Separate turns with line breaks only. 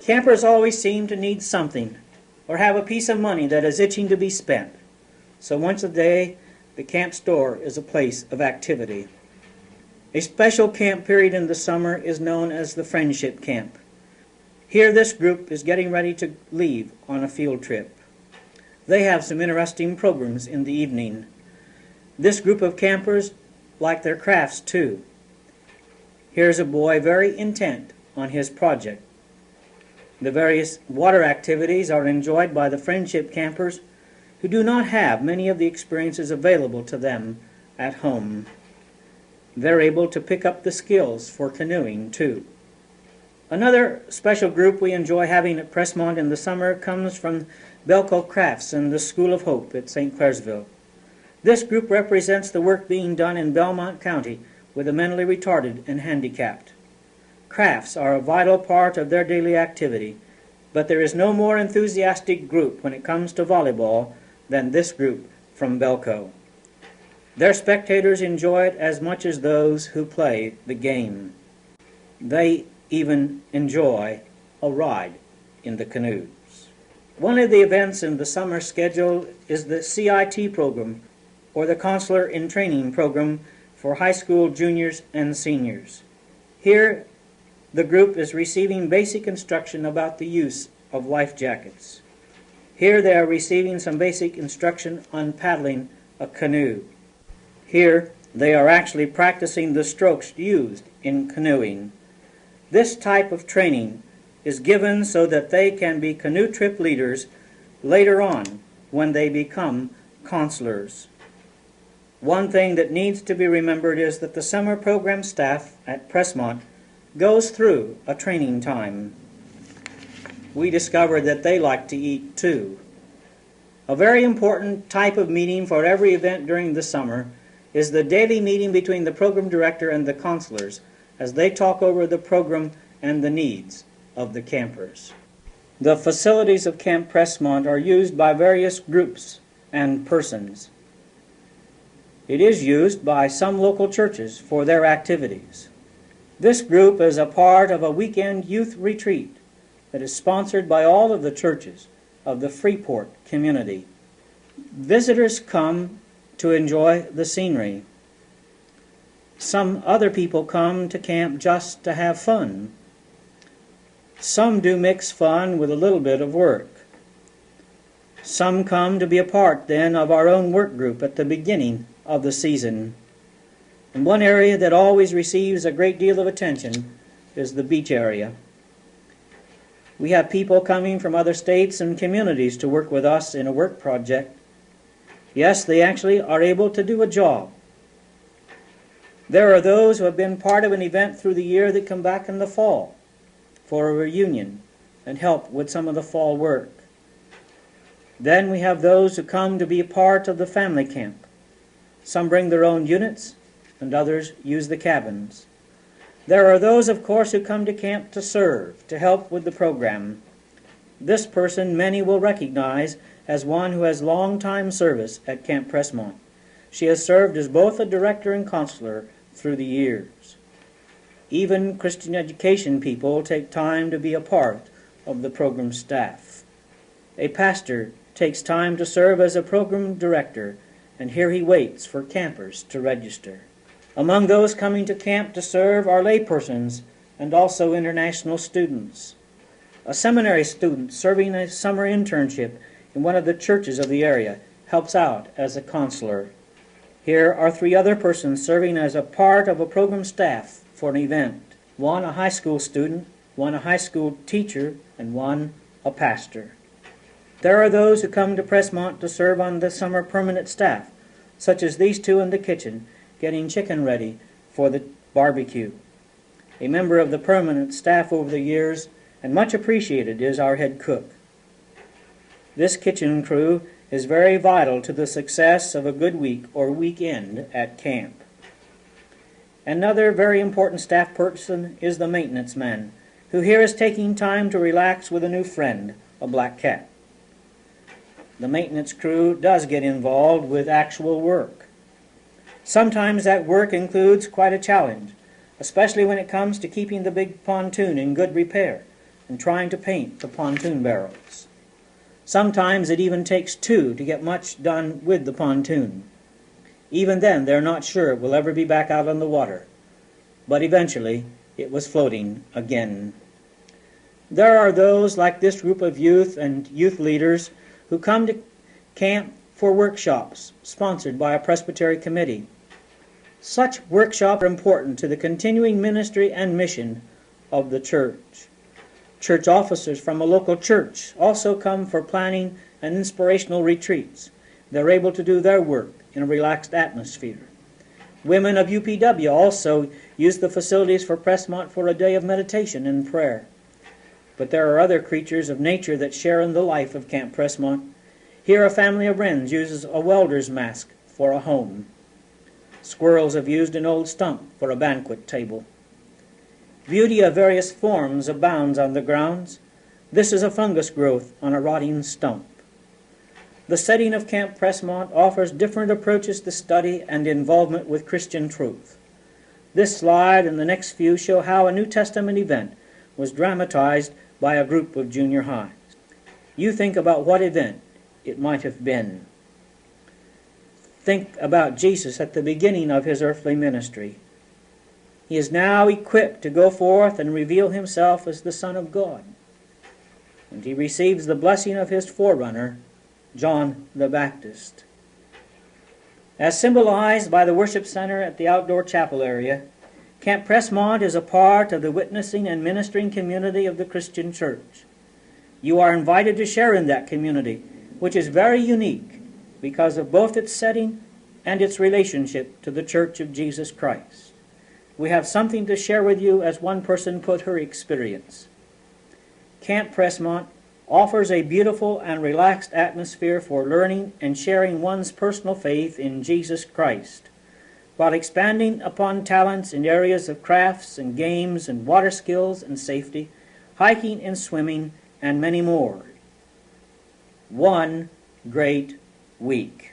Campers always seem to need something or have a piece of money that is itching to be spent. So once a day, the camp store is a place of activity. A special camp period in the summer is known as the Friendship Camp. Here this group is getting ready to leave on a field trip. They have some interesting programs in the evening. This group of campers like their crafts too. Here's a boy very intent on his project. The various water activities are enjoyed by the Friendship campers who do not have many of the experiences available to them at home. They're able to pick up the skills for canoeing too. Another special group we enjoy having at Presmont in the summer comes from Belco Crafts and the School of Hope at St. Clairsville. This group represents the work being done in Belmont County with the mentally retarded and handicapped. Crafts are a vital part of their daily activity, but there is no more enthusiastic group when it comes to volleyball than this group from Belco. Their spectators enjoy it as much as those who play the game. They even enjoy a ride in the canoes. One of the events in the summer schedule is the CIT program, or the Consular in Training program for high school juniors and seniors. Here, the group is receiving basic instruction about the use of life jackets. Here they are receiving some basic instruction on paddling a canoe. Here they are actually practicing the strokes used in canoeing. This type of training is given so that they can be canoe trip leaders later on when they become consulars. One thing that needs to be remembered is that the summer program staff at Presmont goes through a training time. We discovered that they like to eat too. A very important type of meeting for every event during the summer is the daily meeting between the program director and the consulars as they talk over the program and the needs of the campers. The facilities of Camp Presmont are used by various groups and persons. It is used by some local churches for their activities. This group is a part of a weekend youth retreat that is sponsored by all of the churches of the Freeport community. Visitors come to enjoy the scenery. Some other people come to camp just to have fun. Some do mix fun with a little bit of work. Some come to be a part then of our own work group at the beginning of the season. And one area that always receives a great deal of attention is the beach area. We have people coming from other states and communities to work with us in a work project. Yes, they actually are able to do a job. There are those who have been part of an event through the year that come back in the fall for a reunion and help with some of the fall work. Then we have those who come to be a part of the family camp. Some bring their own units, and others use the cabins. There are those, of course, who come to camp to serve, to help with the program. This person many will recognize as one who has long-time service at Camp Presmont. She has served as both a director and consular through the years. Even Christian education people take time to be a part of the program staff. A pastor takes time to serve as a program director, and here he waits for campers to register. Among those coming to camp to serve are laypersons and also international students. A seminary student serving a summer internship in one of the churches of the area helps out as a consular. Here are 3 other persons serving as a part of a program staff for an event. One a high school student, one a high school teacher, and one a pastor. There are those who come to Presmont to serve on the summer permanent staff, such as these 2 in the kitchen, getting chicken ready for the barbecue. A member of the permanent staff over the years, and much appreciated, is our head cook. This kitchen crew is very vital to the success of a good week or weekend at camp. Another very important staff person is the maintenance man, who here is taking time to relax with a new friend, a black cat. The maintenance crew does get involved with actual work. Sometimes that work includes quite a challenge, especially when it comes to keeping the big pontoon in good repair and trying to paint the pontoon barrels. Sometimes it even takes two to get much done with the pontoon. Even then, they're not sure it will ever be back out on the water, but eventually it was floating again. There are those like this group of youth and youth leaders who come to camp for workshops sponsored by a presbytery committee. Such workshops are important to the continuing ministry and mission of the church. Church officers from a local church also come for planning and inspirational retreats. They're able to do their work in a relaxed atmosphere. Women of UPW also use the facilities for Presmont for a day of meditation and prayer. But there are other creatures of nature that share in the life of Camp Presmont. Here a family of wrens uses a welder's mask for a home. Squirrels have used an old stump for a banquet table. Beauty of various forms abounds on the grounds. This is a fungus growth on a rotting stump. The setting of Camp Presmont offers different approaches to study and involvement with Christian truth. This slide and the next few show how a New Testament event was dramatized by a group of junior highs. You think about what event it might have been. Think about Jesus at the beginning of his earthly ministry. He is now equipped to go forth and reveal himself as the Son of God. And he receives the blessing of his forerunner, John the Baptist. As symbolized by the worship center at the outdoor chapel area, Camp Presmont is a part of the witnessing and ministering community of the Christian church. You are invited to share in that community, which is very unique because of both its setting and its relationship to the Church of Jesus Christ. We have something to share with you, as one person put her experience. Camp Presmont offers a beautiful and relaxed atmosphere for learning and sharing one's personal faith in Jesus Christ, while expanding upon talents in areas of crafts and games and water skills and safety, hiking and swimming, and many more. One great week.